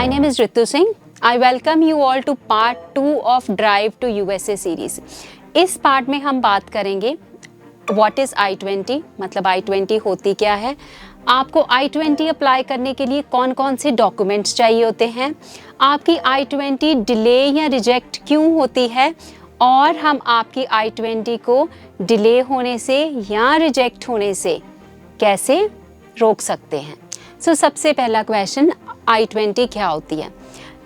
My name is Ritu Singh. I welcome you all to part 2 of Drive to USA series. इस part में हम बात करेंगे What is I-20, मतलब I-20 होती क्या है, आपको I-20 अप्लाई करने के लिए कौन कौन से डॉक्यूमेंट्स चाहिए होते हैं, आपकी I-20 डिले या रिजेक्ट क्यों होती है, और हम आपकी I-20 को डिले होने से या रिजेक्ट होने से कैसे रोक सकते हैं। सबसे पहला क्वेश्चन, I-20 क्या होती है।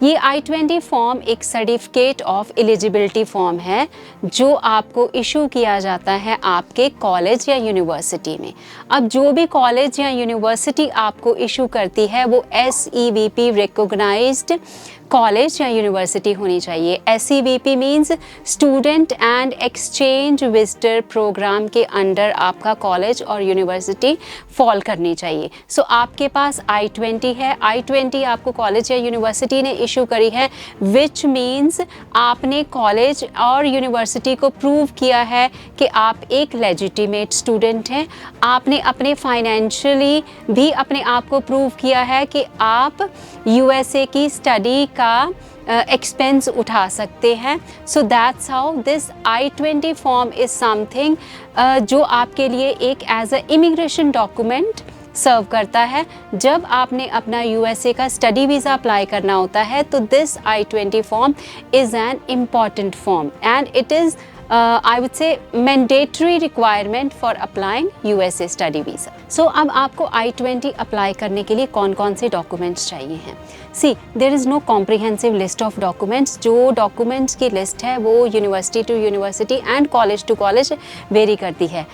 ये I-20 फॉर्म एक सर्टिफिकेट ऑफ एलिजिबिलिटी फॉर्म है जो आपको इशू किया जाता है आपके कॉलेज या यूनिवर्सिटी में। अब जो भी कॉलेज या यूनिवर्सिटी आपको इशू करती है वो SEVP रिकॉग्नाइज्ड कॉलेज या यूनिवर्सिटी होनी चाहिए। SEVP means student and exchange visitor program के अंडर आपका कॉलेज और यूनिवर्सिटी फॉल करनी चाहिए। आपके पास I-20 है, I-20 आपको कॉलेज या यूनिवर्सिटी ने इशू करी है, विच मीन्स आपने कॉलेज और यूनिवर्सिटी को प्रूव किया है कि आप एक लेजिटिमेट स्टूडेंट हैं, आपने अपने फाइनेंशियली भी अपने आप को प्रूव किया है कि आप USA की स्टडी का एक्सपेंस उठा सकते हैं। That's how this I-20 form is something जो आपके लिए एक एज अ इमिग्रेशन डॉक्यूमेंट सर्व करता है। जब आपने अपना USA का स्टडी वीज़ा अप्लाई करना होता है तो this I-20 form is an important form and it is I would say mandatory requirement for applying USA study visa. अब आपको I-20 अप्लाई करने के लिए कौन कौन से डॉक्यूमेंट्स चाहिए हैं। there is no comprehensive list of documents. जो डॉक्यूमेंट्स की लिस्ट है वो university to university and college to college vary करती है।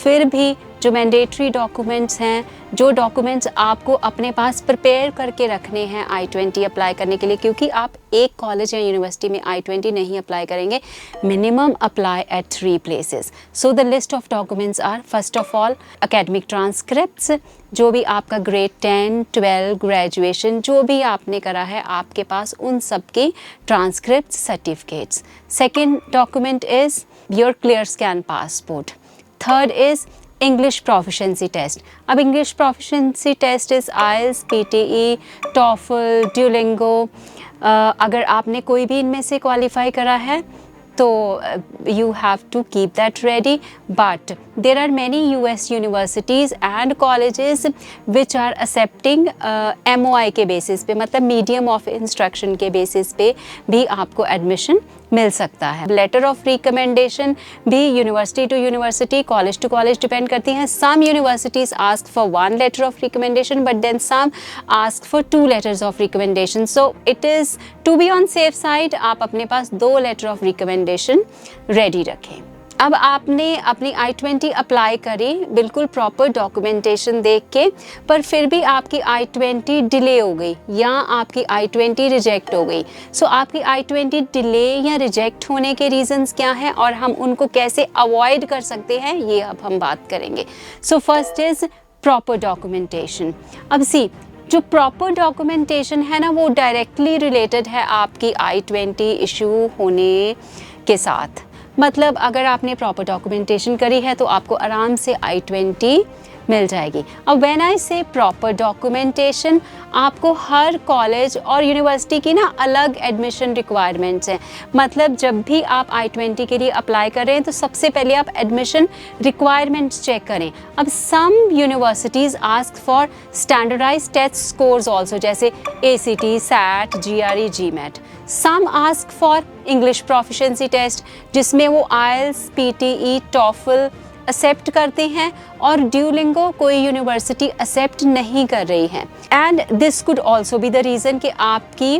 फिर भी जो मैंडेटरी डॉक्यूमेंट्स हैं, जो डॉक्यूमेंट्स आपको अपने पास प्रिपेयर करके रखने हैं I-20 अप्लाई करने के लिए, क्योंकि आप एक कॉलेज या यूनिवर्सिटी में I-20 नहीं अप्लाई करेंगे, minimum apply at 3 places. The list of documents are first of all academic transcripts, जो भी आपका ग्रेड 10, 12 ग्रेजुएशन जो भी आपने करा है आपके पास उन सब के transcript certificates. Second document is your clear scan passport. Third is English proficiency test. अब English proficiency test is IELTS, PTE, TOEFL, Duolingo. अगर आपने कोई भी इनमें से क्वालिफाई करा है तो you have to keep that ready, but there are many US universities and colleges which are accepting MOI के बेसिस पे, मतलब मीडियम ऑफ इंस्ट्रक्शन के बेसिस पे भी आपको एडमिशन मिल सकता है। लेटर ऑफ रिकमेंडेशन भी university to university, college to college depend करती हैं। Some universities ask for 1 letter of recommendation, but then some ask for 2 letters of recommendation. So it is to be on safe side, आप अपने पास 2 letter of recommendation ready रखें। अब आपने अपनी I-20 apply करी बिल्कुल प्रॉपर डॉक्यूमेंटेशन देख के, पर फिर भी आपकी I-20 डिले हो गई या आपकी I-20 रिजेक्ट हो गई। आपकी I-20 डिले या रिजेक्ट होने के रीजंस क्या हैं और हम उनको कैसे अवॉइड कर सकते हैं, ये अब हम बात करेंगे। First is proper documentation. अब जो प्रॉपर डॉक्यूमेंटेशन है ना, वो डायरेक्टली रिलेटेड है आपकी I-20 इशू होने के साथ। मतलब अगर आपने प्रॉपर डॉक्यूमेंटेशन करी है तो आपको आराम से I-20 मिल जाएगी। अब व्हेन आई से प्रॉपर डॉक्यूमेंटेशन, आपको हर कॉलेज और यूनिवर्सिटी की ना अलग एडमिशन रिक्वायरमेंट्स हैं। मतलब जब भी आप I-20 के लिए अप्लाई कर रहे हैं तो सबसे पहले आप एडमिशन रिक्वायरमेंट्स चेक करें। अब some universities ask for standardised test scores also, जैसे ACT, SAT, GRE, GMAT। Some ask for English proficiency test, जिसमें वो IELTS, PTE, TOEFL एक्सेप्ट करते हैं और ड्यूलिंगो कोई यूनिवर्सिटी एक्सेप्ट नहीं कर रही है। And this could also be the reason कि आपकी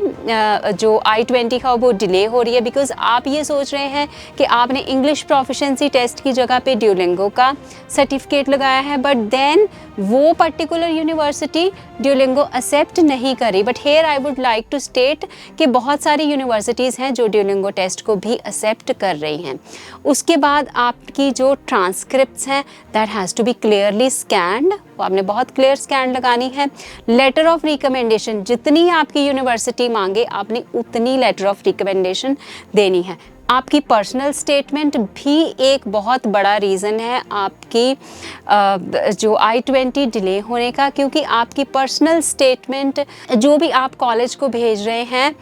जो I-20 का वो डिले हो रही है, बिकॉज आप ये सोच रहे हैं कि आपने इंग्लिश प्रोफिशिएंसी टेस्ट की जगह पे ड्यूलिंगो का सर्टिफिकेट लगाया है, बट देन वो पर्टिकुलर यूनिवर्सिटी ड्यूलिंगो एक्सेप्ट नहीं करी। But here I would like to state कि बहुत सारी यूनिवर्सिटीज़ हैं जो ड्यूलिंगो टेस्ट को भी एक्सेप्ट कर रही हैं। उसके बाद आपकी जो ट्रांसक्रिप्ट्स हैं, that has to be clearly scanned, वो आपने बहुत क्लियर स्कैन लगानी है। लेटर ऑफ रिकमेंडेशन, जितनी आपकी यूनिवर्सिटी मांगे आपने उतनी लेटर ऑफ रिकमेंडेशन देनी है। आपकी पर्सनल स्टेटमेंट भी एक बहुत बड़ा रीज़न है आपकी जो I-20 डिले होने का, क्योंकि आपकी पर्सनल स्टेटमेंट जो भी आप कॉलेज को भेज रहे हैं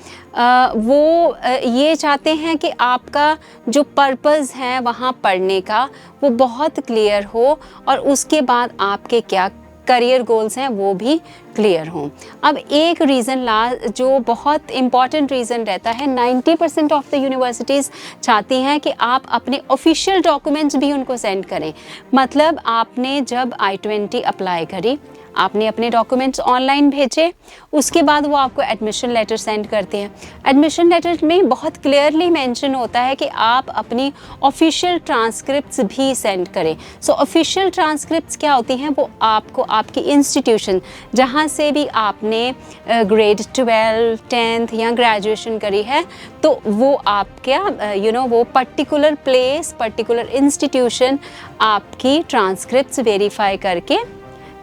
वो ये चाहते हैं कि आपका जो पर्पज़ है वहाँ पढ़ने का वो बहुत क्लियर हो और उसके बाद आपके क्या करियर गोल्स हैं वो भी क्लियर हों। अब एक रीज़न जो बहुत इम्पॉर्टेंट रीज़न रहता है, 90% ऑफ द यूनिवर्सिटीज़ चाहती हैं कि आप अपने ऑफिशियल डॉक्यूमेंट्स भी उनको सेंड करें। मतलब आपने जब I-20 अप्लाई करी, आपने अपने डॉक्यूमेंट्स ऑनलाइन भेजे, उसके बाद वो आपको एडमिशन लेटर सेंड करते हैं। एडमिशन लेटर में बहुत क्लियरली मेंशन होता है कि आप अपनी ऑफिशियल ट्रांसक्रिप्ट्स भी सेंड करें। सो ऑफिशियल ट्रांसक्रिप्ट्स क्या होती हैं, वो आपको आपकी इंस्टीट्यूशन जहाँ से भी आपने ग्रेड 12, 10th या ग्रेजुएशन करी है, तो वो आपका वो पर्टिकुलर प्लेस, पर्टिकुलर इंस्टीट्यूशन आपकी ट्रांसक्रिप्ट्स वेरीफाई करके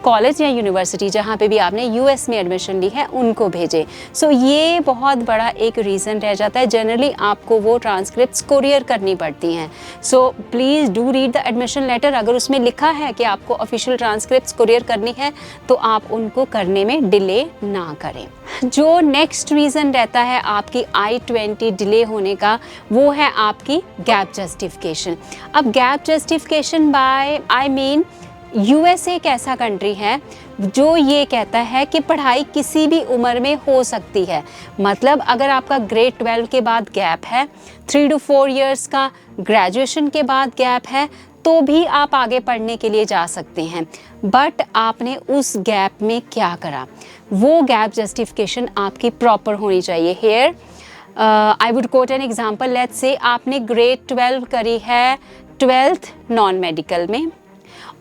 कॉलेज या यूनिवर्सिटी जहाँ पे भी आपने यूएस में एडमिशन ली है उनको भेजे। सो ये बहुत बड़ा एक रीज़न रह जाता है। जनरली आपको वो ट्रांसक्रिप्ट्स कोरियर करनी पड़ती हैं। So please do read the admission letter. अगर उसमें लिखा है कि आपको ऑफिशियल ट्रांसक्रिप्ट्स कोरियर करनी है तो आप उनको करने में डिले ना करें। जो नेक्स्ट रीज़न रहता है आपकी I-20 डिले होने का, वो है आपकी गैप जस्टिफिकेशन। अब gap justification by I mean US एक ऐसा कंट्री है जो ये कहता है कि पढ़ाई किसी भी उम्र में हो सकती है। मतलब अगर आपका ग्रेड 12 के बाद गैप है, 3 to 4 इयर्स का ग्रेजुएशन के बाद गैप है, तो भी आप आगे पढ़ने के लिए जा सकते हैं। बट आपने उस गैप में क्या करा, वो गैप जस्टिफिकेशन आपकी प्रॉपर होनी चाहिए। Here I would quote an example. Let's say आपने ग्रेड 12 करी है 12th नॉन मेडिकल में,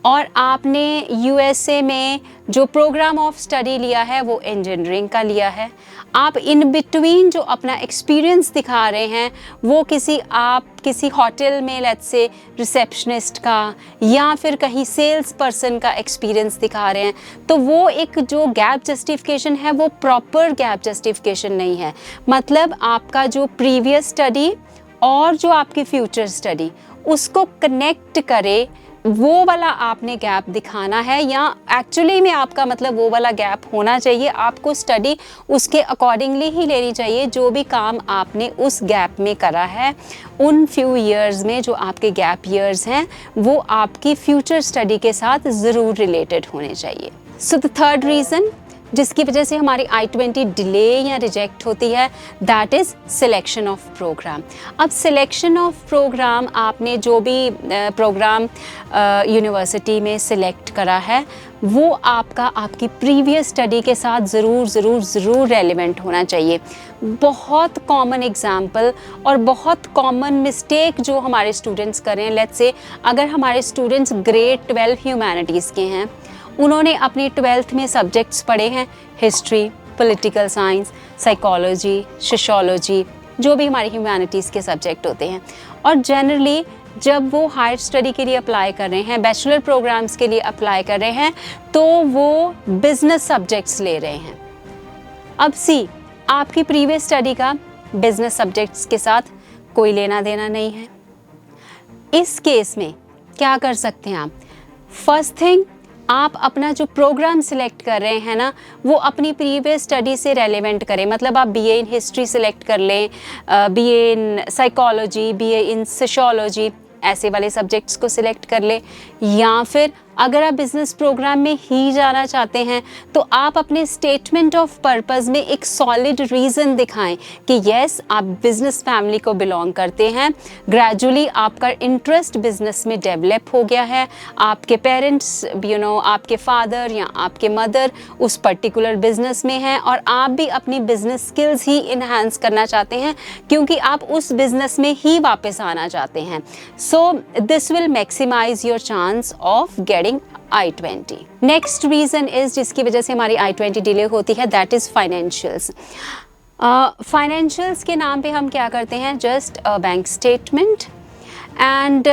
और आपने यूएसए में जो प्रोग्राम ऑफ स्टडी लिया है वो इंजीनियरिंग का लिया है। आप इन बिटवीन जो अपना एक्सपीरियंस दिखा रहे हैं वो किसी होटल में लेट्स से रिसेप्शनिस्ट का या फिर कहीं सेल्स पर्सन का एक्सपीरियंस दिखा रहे हैं, तो वो एक जो गैप जस्टिफिकेशन है वो प्रॉपर गैप जस्टिफिकेशन नहीं है। मतलब आपका जो प्रीवियस स्टडी और जो आपकी फ्यूचर स्टडी उसको कनेक्ट करे, वो वाला आपने गैप दिखाना है, या एक्चुअली में आपका मतलब वो वाला गैप होना चाहिए। आपको स्टडी उसके अकॉर्डिंगली ही लेनी चाहिए। जो भी काम आपने उस गैप में करा है, उन फ्यू इयर्स में जो आपके गैप ईयर्स हैं, वो आपकी फ्यूचर स्टडी के साथ ज़रूर रिलेटेड होने चाहिए। सो द थर्ड रीज़न जिसकी वजह से हमारी I-20 डिले या रिजेक्ट होती है, that is selection of program. अब सिलेक्शन ऑफ प्रोग्राम, आपने जो भी प्रोग्राम यूनिवर्सिटी में सिलेक्ट करा है वो आपकी प्रीवियस स्टडी के साथ ज़रूर रेलिवेंट होना चाहिए। बहुत कॉमन एग्जाम्पल और बहुत कॉमन मिस्टेक जो हमारे स्टूडेंट्स करें, लेट्स से अगर हमारे स्टूडेंट्स ग्रेड 12 ह्यूमैनिटीज़ के हैं, उन्होंने अपनी 12th में सब्जेक्ट्स पढ़े हैं history, political science, psychology, sociology, जो भी हमारी ह्यूमैनिटीज़ के सब्जेक्ट होते हैं, और जनरली जब वो हायर स्टडी के लिए अप्लाई कर रहे हैं, बैचलर प्रोग्राम्स के लिए अप्लाई कर रहे हैं, तो वो बिज़नेस सब्जेक्ट्स ले रहे हैं। अब आपकी प्रीवियस स्टडी का बिज़नेस सब्जेक्ट्स के साथ कोई लेना देना नहीं है। इस केस में क्या कर सकते हैं आप? फर्स्ट थिंग, आप अपना जो प्रोग्राम सिलेक्ट कर रहे हैं ना, वो अपनी प्रीवियस स्टडी से रेलेवेंट करें। मतलब आप BA इन हिस्ट्री सिलेक्ट कर लें, BA in psychology, BA in sociology, ऐसे वाले सब्जेक्ट्स को सिलेक्ट कर लें। या फिर अगर आप बिज़नेस प्रोग्राम में ही जाना चाहते हैं तो आप अपने स्टेटमेंट ऑफ पर्पस में एक सॉलिड रीज़न दिखाएं कि येस, आप बिज़नेस फैमिली को बिलोंग करते हैं, ग्रेजुअली आपका इंटरेस्ट बिज़नेस में डेवलप हो गया है, आपके पेरेंट्स आपके फादर या आपके मदर उस पर्टिकुलर बिज़नेस में हैं, और आप भी अपनी बिज़नेस स्किल्स ही इन्हांस करना चाहते हैं क्योंकि आप उस बिज़नेस में ही वापस आना चाहते हैं। So this will maximize your chance of I-20। Next reason is जिसकी वजह से हमारी I-20 डिले होती है, दैट इज़ फाइनेंशियल्स। फाइनेंशियल्स के नाम पे हम क्या करते हैं? Just a bank statement, and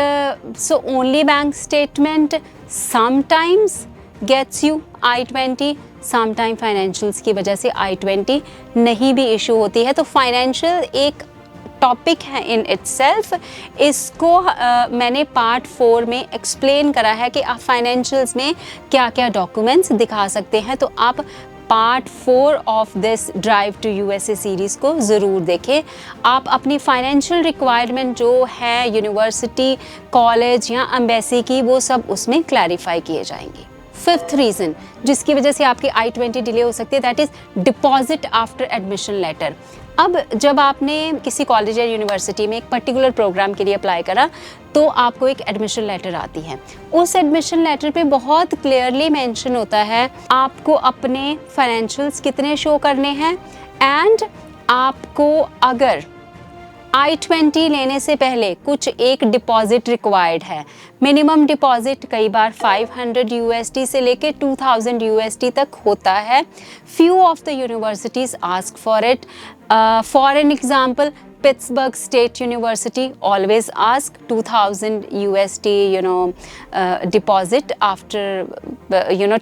so only bank statement sometimes gets you I-20, sometime financials की वजह से I-20 नहीं भी इशू होती है। तो फाइनेंशियल एक टॉपिक है इन इटसेल्फ। इसको मैंने पार्ट 4 में एक्सप्लेन करा है कि आप फाइनेंशियल्स में क्या क्या डॉक्यूमेंट्स दिखा सकते हैं। तो आप part 4 of this drive to USA series को ज़रूर देखें। आप अपनी फाइनेंशियल रिक्वायरमेंट जो है यूनिवर्सिटी, कॉलेज या एम्बेसी की, वो सब उसमें क्लैरिफाई किए जाएंगे। फिफ्थ रीज़न जिसकी वजह से आपकी I-20 डिले हो सकती है, that is deposit after admission letter. अब जब आपने किसी कॉलेज या यूनिवर्सिटी में एक पर्टिकुलर प्रोग्राम के लिए अप्लाई करा तो आपको एक एडमिशन लेटर आती है। उस एडमिशन लेटर पे बहुत क्लियरली मेंशन होता है आपको अपने फाइनेंशियल्स कितने शो करने हैं, एंड आपको अगर I-20 लेने से पहले कुछ एक डिपॉजिट रिक्वायर्ड है। मिनिमम डिपॉजिट कई बार 500 USD से लेके 2000 USD तक होता है। Few of the universities ask for it. For an example, Pittsburgh State University always ask 2000 USD deposit after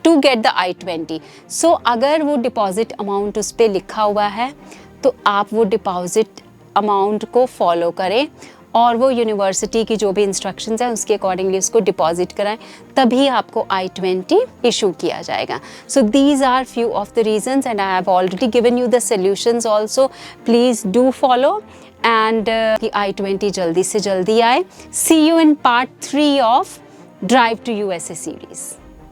to get the I-20। So अगर वो डिपॉजिट अमाउंट उस पर लिखा हुआ है तो आप वो डिपॉजिट अमाउंट को फॉलो करें और वो यूनिवर्सिटी की जो भी इंस्ट्रक्शंस हैं उसके अकॉर्डिंगली उसको डिपॉजिट कराएं, तभी आपको I-20 इशू किया जाएगा। So these are few of the reasons and I have already given you the solutions also. Please do follow and I-20 जल्दी से जल्दी आए। See you in part 3 of drive to USA series.